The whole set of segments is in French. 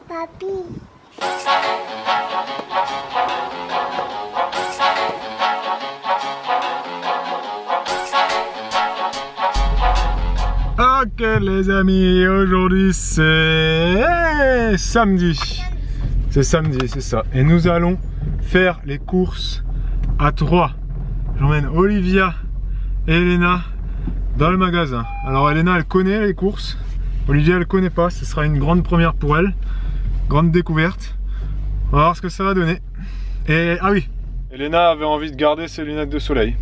Papi. Ok les amis, aujourd'hui c'est samedi. C'est samedi, c'est ça. Et nous allons faire les courses à 3. J'emmène Olivia et Elena dans le magasin. Alors Elena elle connaît les courses, Olivia elle connaît pas, ce sera une grande première pour elle. Grande découverte. On va voir ce que ça va donner. Et ah oui, Elena avait envie de garder ses lunettes de soleil.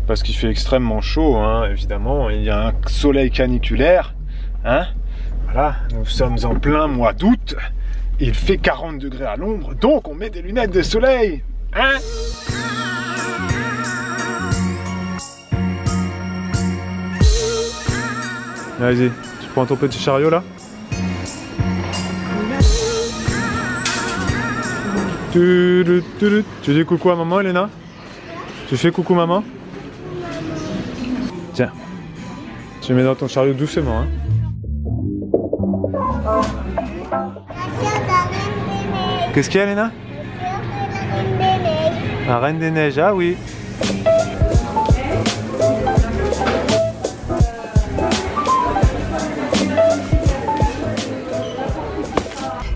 Parce qu'il fait extrêmement chaud, hein, évidemment. Il y a un soleil caniculaire. Hein, voilà, nous sommes en plein mois d'août. Il fait 40 degrés à l'ombre, donc on met des lunettes de soleil. Hein? Vas-y, tu prends ton petit chariot là. Tu dis coucou à maman, Elena? Tu fais coucou maman? Tiens, tu mets dans ton chariot doucement. Hein. Qu'est-ce qu'il y a, Elena? La Reine des Neiges, ah oui.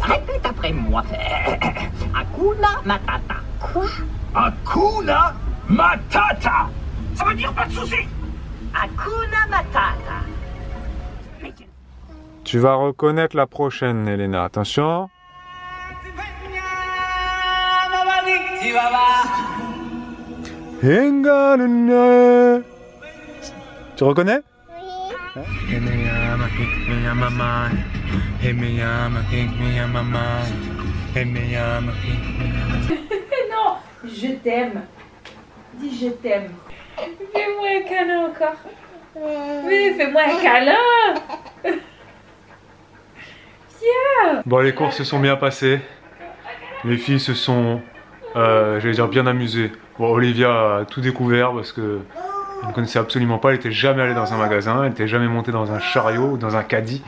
Répète après moi. Hakuna Matata. Quoi? Hakuna Matata. Ça veut dire pas de soucis. Hakuna Matata. Tu vas reconnaître la prochaine, Elena. Attention. Tu reconnais? Oui. Non, je t'aime. Dis je t'aime. Fais-moi un câlin encore. Oui, fais-moi un câlin. Viens. Bon, les courses se sont bien passées. Les filles se sont, j'allais dire, bien amusées. Bon, Olivia a tout découvert parce que elle ne connaissait absolument pas. Elle n'était jamais allée dans un magasin. Elle n'était jamais montée dans un chariot ou dans un caddie.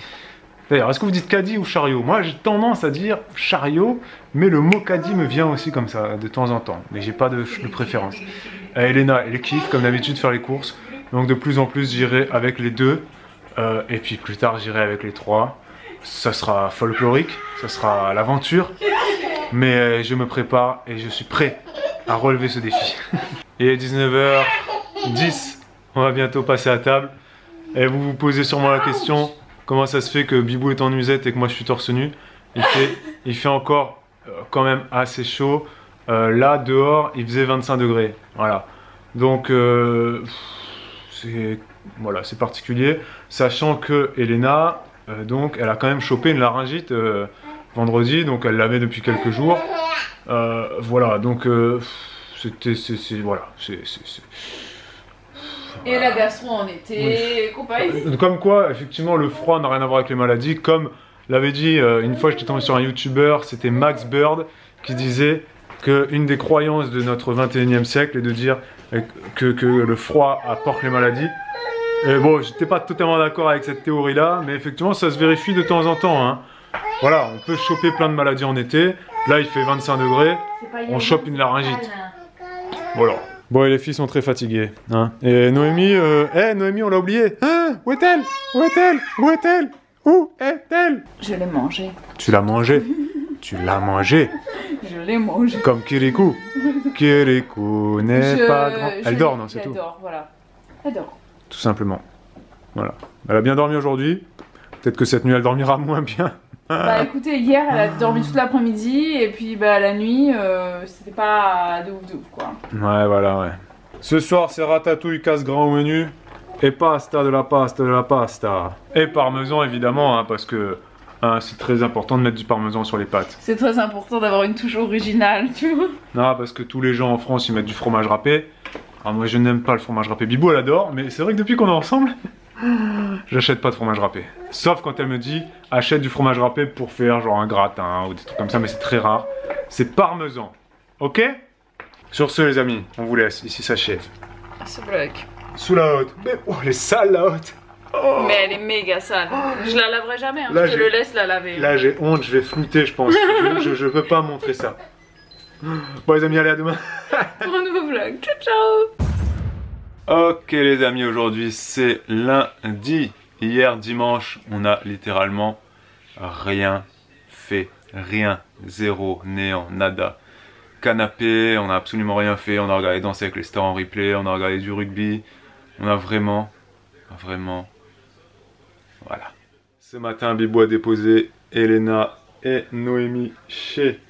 D'ailleurs, est-ce que vous dites caddie ou chariot? Moi, j'ai tendance à dire chariot, mais le mot caddie me vient aussi comme ça, de temps en temps. Mais j'ai pas de préférence. Elena, elle kiffe, comme d'habitude, faire les courses. Donc, de plus en plus, j'irai avec les deux. Et puis, plus tard, j'irai avec les trois. Ça sera folklorique, ça sera l'aventure. Mais je me prépare et je suis prêt à relever ce défi. Il est 19h10. On va bientôt passer à table. Et vous vous posez sûrement la question... Comment ça se fait que Bibou est en nuisette et que moi je suis torse nu? Il fait encore quand même assez chaud. Là, dehors, il faisait 25 degrés. Voilà. Donc, c'est particulier. Sachant que Elena, donc, elle a quand même chopé une laryngite vendredi. Donc, elle l'avait depuis quelques jours. Voilà. Donc, voilà. Et la gastro en été, oui. Compagnie. Comme quoi, effectivement, le froid n'a rien à voir avec les maladies. Comme l'avait dit une fois, j'étais tombé sur un youtubeur, c'était Max Bird, qui disait qu'une des croyances de notre 21e siècle est de dire que le froid apporte les maladies. Et bon, j'étais pas totalement d'accord avec cette théorie-là, mais effectivement, ça se vérifie de temps en temps. Hein. Voilà, on peut choper plein de maladies en été. Là, il fait 25 degrés, on chope une laryngite. Voilà. Bon, et les filles sont très fatiguées. Hein. Et Noémie, Noémie, on l'a oubliée. Hein, où est-elle? Où est-elle? Où est-elle? Où est-elle? Je l'ai mangée. Tu l'as mangée? Tu l'as mangée? Je l'ai mangée. Comme Kirikou. Kirikou n'est pas grand. Elle dort, non, c'est tout. Elle dort, voilà. Elle dort. Tout simplement. Voilà. Elle a bien dormi aujourd'hui. Peut-être que cette nuit, elle dormira moins bien. Bah écoutez, hier elle a dormi toute l'après-midi et puis bah la nuit c'était pas de ouf quoi. Ouais voilà ouais. Ce soir c'est ratatouille casse-gras au menu et pasta de la pasta de la pasta. Et parmesan évidemment hein, parce que hein, c'est très important de mettre du parmesan sur les pâtes. C'est très important d'avoir une touche originale tu vois. Non parce que tous les gens en France ils mettent du fromage râpé. Alors moi je n'aime pas le fromage râpé, Bibou elle adore mais c'est vrai que depuis qu'on est ensemble... J'achète pas de fromage râpé. Sauf quand elle me dit achète du fromage râpé pour faire genre un gratin ou des trucs comme ça, mais c'est très rare. C'est parmesan. Ok? Sur ce les amis, on vous laisse. Ici s'achève. C'est blague. Sous la haute. Mais oh, elle est sale la haute. Oh. Mais elle est méga sale. Je la laverai jamais, hein. Là, Je te le laisse la laver. Là j'ai honte, je vais flouter je pense. Je peux pas montrer ça. Bon les amis, allez à demain. Pour un nouveau vlog. Ciao ciao. Ok les amis, aujourd'hui c'est lundi. Hier dimanche, on a littéralement rien fait. Rien, zéro, néant, nada. Canapé, on a absolument rien fait. On a regardé Danser avec les stars en replay, on a regardé du rugby. On a vraiment, voilà. Ce matin, Bibou a déposé Elena et Noémie chez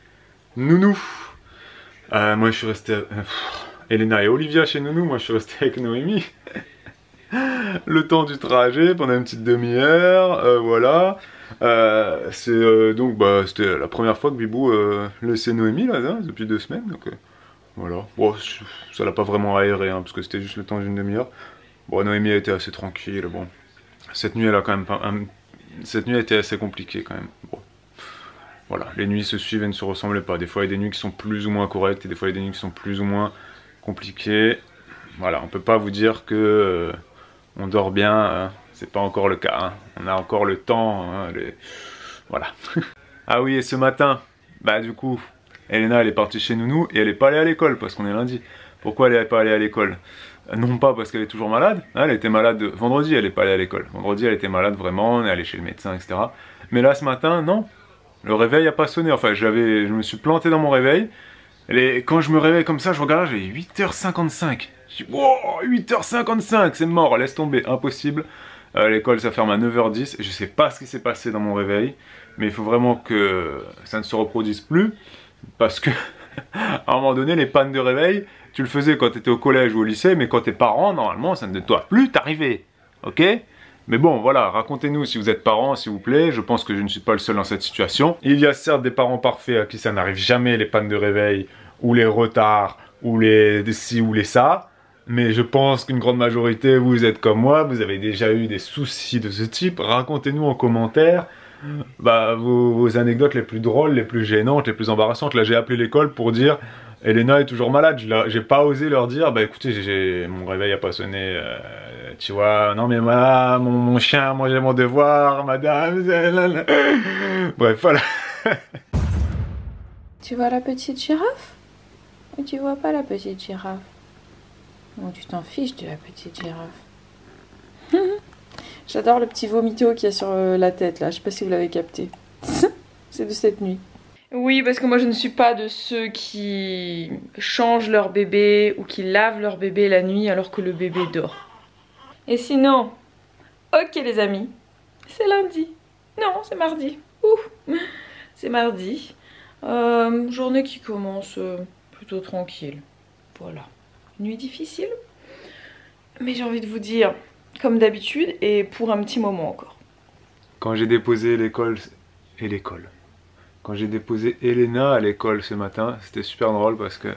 Nounou. Moi je suis resté... Elena et Olivia chez Nounou, moi je suis resté avec Noémie. Le temps du trajet, pendant une petite demi-heure, voilà. Donc bah, c'était la première fois que Bibou laissait Noémie là, hein, depuis 2 semaines. Donc voilà. Bon, ça l'a pas vraiment aéré, hein, parce que c'était juste le temps d'une demi-heure. Bon, Noémie a été assez tranquille. Bon, cette nuit elle a quand même pas... Cette nuit a été assez compliquée quand même. Bon. Voilà, les nuits se suivent et ne se ressemblent pas. Des fois il y a des nuits qui sont plus ou moins correctes et des fois il y a des nuits qui sont plus ou moins compliquées. Voilà, on peut pas vous dire que on dort bien, hein. C'est pas encore le cas. Hein. On a encore le temps. Hein, voilà. Ah oui, et ce matin, bah du coup, Elena elle est partie chez Nounou et elle est pas allée à l'école parce qu'on est lundi. Pourquoi elle est pas allée à l'école? Non pas parce qu'elle est toujours malade, hein, elle était malade vendredi, elle est pas allée à l'école. Vendredi elle était malade vraiment, on est allé chez le médecin, etc. Mais là ce matin, non. Le réveil a pas sonné, enfin je me suis planté dans mon réveil. Et quand je me réveille comme ça, je regarde, j'ai 8h55. Je dis, wow, 8h55, c'est mort, laisse tomber, impossible. L'école ça ferme à 9h10, je sais pas ce qui s'est passé dans mon réveil. Mais il faut vraiment que ça ne se reproduise plus. Parce que, à un moment donné, les pannes de réveil, tu le faisais quand tu étais au collège ou au lycée, mais quand t'es parent, normalement, ça ne doit plus t'arriver. Ok ? Mais bon, voilà, racontez-nous si vous êtes parents, s'il vous plaît. Je pense que je ne suis pas le seul dans cette situation. Il y a certes des parents parfaits à qui ça n'arrive jamais, les pannes de réveil, ou les retards, ou les ci ou les ça. Mais je pense qu'une grande majorité, vous êtes comme moi, vous avez déjà eu des soucis de ce type. Racontez-nous en commentaire bah, vos anecdotes les plus drôles, les plus gênantes, les plus embarrassantes. Là, j'ai appelé l'école pour dire... Elena est toujours malade, j'ai pas osé leur dire, bah écoutez, mon réveil a pas sonné, tu vois, non mais voilà, mon chien, moi j'ai mon devoir, madame, bref, voilà. Tu vois la petite girafe? Ou tu vois pas la petite girafe? Ou tu t'en fiches de la petite girafe? J'adore le petit vomito qu'il y a sur la tête là, je sais pas si vous l'avez capté. C'est de cette nuit. Oui, parce que moi je ne suis pas de ceux qui changent leur bébé ou qui lavent leur bébé la nuit alors que le bébé dort. Et sinon, ok les amis, c'est lundi. Non, c'est mardi. Ouh, c'est mardi. Journée qui commence plutôt tranquille. Voilà. Nuit difficile. Mais j'ai envie de vous dire, comme d'habitude et pour un petit moment encore. Quand j'ai déposé l'école et l'école. Quand j'ai déposé Elena à l'école ce matin, c'était super drôle parce que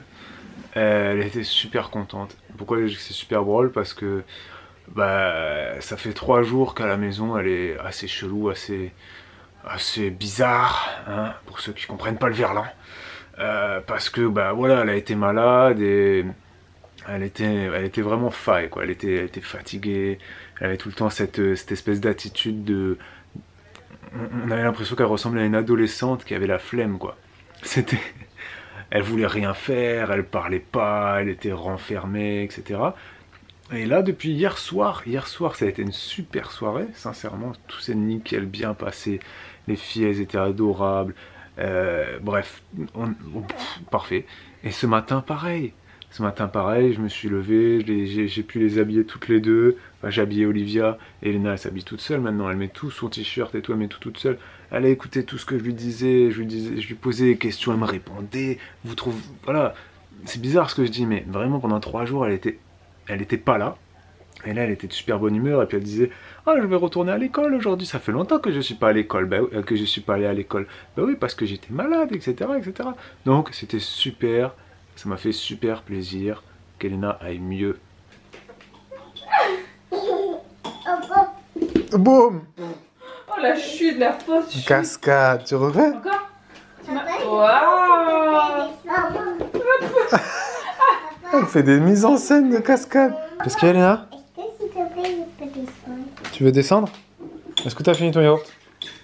elle était super contente. Pourquoi je dis que c'est super drôle? Parce que bah, ça fait 3 jours qu'à la maison elle est assez chelou, assez bizarre, hein, pour ceux qui comprennent pas le verlan. Parce que bah voilà, elle a été malade et elle était vraiment faille, quoi. Elle était fatiguée, elle avait tout le temps cette espèce d'attitude de... On avait l'impression qu'elle ressemblait à une adolescente qui avait la flemme, quoi. C'était... Elle voulait rien faire, elle parlait pas, elle était renfermée, etc. Et là, depuis hier soir, ça a été une super soirée, sincèrement. Tout s'est nickel, bien passé. Les filles, elles étaient adorables. Bref, parfait. Et ce matin, pareil. Ce matin, pareil, je me suis levé, j'ai pu les habiller toutes les deux. Enfin, j'ai habillé Olivia. Elena, elle s'habille toute seule maintenant. Elle met tout son t-shirt et tout, elle met tout toute seule. Elle a écouté tout ce que je lui disais. Je lui posais des questions, elle me répondait. Vous trouvez... Voilà. C'est bizarre ce que je dis, mais vraiment, pendant 3 jours, elle était pas là. Et là, elle était de super bonne humeur. Et puis, elle disait, ah, je vais retourner à l'école aujourd'hui. Ça fait longtemps que je suis pas à l'école. Que je suis pas allé à l'école. Bah oui, parce que j'étais malade, etc., etc. Donc, c'était super... Ça m'a fait super plaisir qu'Elena aille mieux. Boum! Oh la chute, la fausse chute! Cascade, tu refais? Encore? Waouh! Elle fait des mises en scène de cascade. Qu'est-ce qu'il y a, Elena? Est-ce que s'il te plaît, je peux descendre? Tu veux descendre? Est-ce que tu as fini ton yaourt?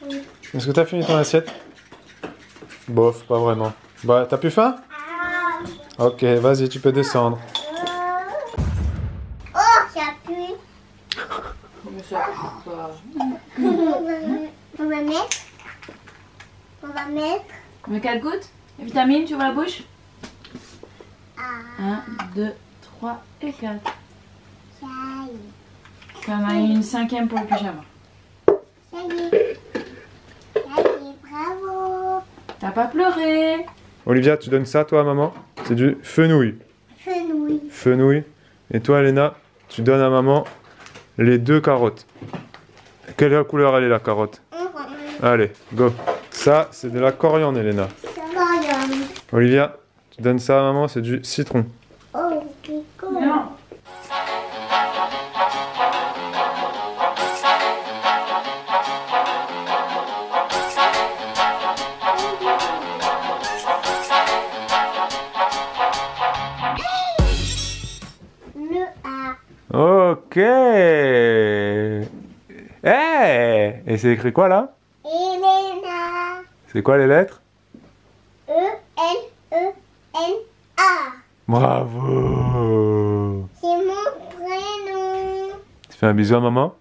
Oui. Est-ce que tu as fini ton assiette? Bof, pas vraiment. Bah, t'as plus faim? Ok, vas-y, tu peux descendre. Oh, ça pue. Mais ça pue pas. On va mettre. On va mettre. On met 4 gouttes? Les vitamines, tu ouvres la bouche? 1, 2, 3 et 4. Ça y est. Tu en as une 5e pour le pyjama. Ça y est. Ça y est, bravo. T'as pas pleuré? Olivia, tu donnes ça, toi, à maman? C'est du fenouil. Fenouil. Fenouil. Et toi, Elena, tu donnes à maman les 2 carottes. Quelle couleur elle est, la carotte? Allez, go. Ça, c'est de la coriandre, Elena. Ça va, Yann. Olivia, tu donnes ça à maman, c'est du citron. Oh, quel con. Non. Le A. Ok. Hey! Et c'est écrit quoi, là? Elena. C'est quoi les lettres? E-L-E-N-A. Bravo! C'est mon prénom. Tu fais un bisou à maman?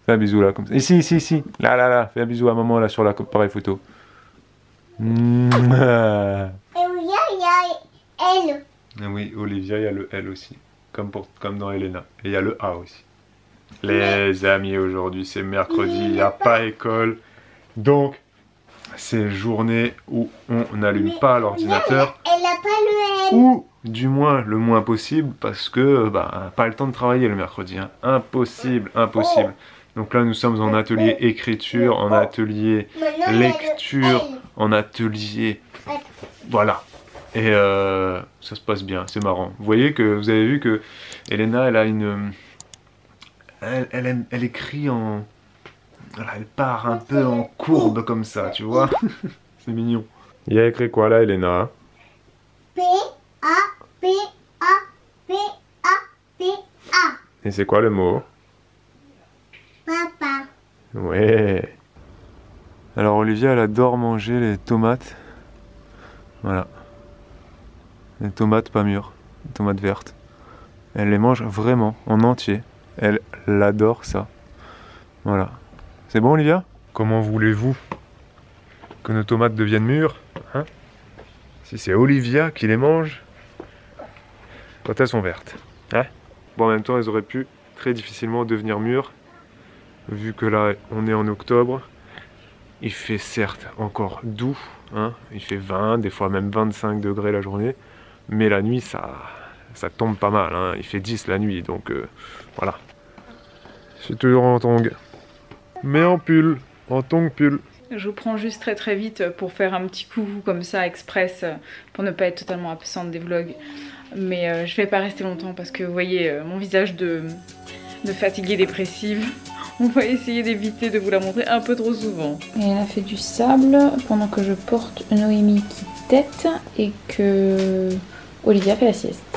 Fais un bisou là, comme ça. Ici, ici, ici. Là, là, là. Fais un bisou à maman là sur l'appareil photo. Mouah. Et oui, il y a L. Ah oui, Olivia, il y a le L aussi. Comme dans Elena. Et il y a le A aussi. Les amis, aujourd'hui c'est mercredi, il n'y a pas école. Donc, c'est journée où on n'allume pas l'ordinateur. Elle n'a pas le L. Ou du moins le moins possible parce que pas le temps de travailler le mercredi. Hein. Impossible, impossible. Donc là nous sommes en atelier écriture, en atelier Maintenant, il y a le lecture, L. en atelier... Voilà. Et ça se passe bien, c'est marrant. Vous voyez que vous avez vu que Elena, elle a une... Elle écrit en... Voilà, elle part un peu en courbe comme ça, tu vois. C'est mignon. Il y a écrit quoi là, Elena? P-A-P-A-P-A-P-A. Et c'est quoi le mot? Papa. Ouais. Alors Olivia, elle adore manger les tomates. Voilà. Les tomates pas mûres, les tomates vertes. Elle les mange vraiment, en entier. Elle adore ça. Voilà. C'est bon, Olivia? Comment voulez-vous que nos tomates deviennent mûres, hein? Si c'est Olivia qui les mange quand elles sont vertes. Hein? Bon, en même temps, elles auraient pu très difficilement devenir mûres, vu que là, on est en octobre. Il fait certes encore doux, hein? Il fait 20, des fois même 25 degrés la journée, mais la nuit, ça tombe pas mal, hein? Il fait 10 la nuit, donc voilà. Je suis toujours en tongs. Mais en pull, en tongs pull. Je vous prends juste très vite pour faire un petit coucou comme ça express pour ne pas être totalement absente des vlogs. Mais je vais pas rester longtemps parce que vous voyez mon visage de fatiguée dépressive. On va essayer d'éviter de vous la montrer un peu trop souvent. Et elle a fait du sable pendant que je porte Noémie qui tète et que Olivia fait la sieste.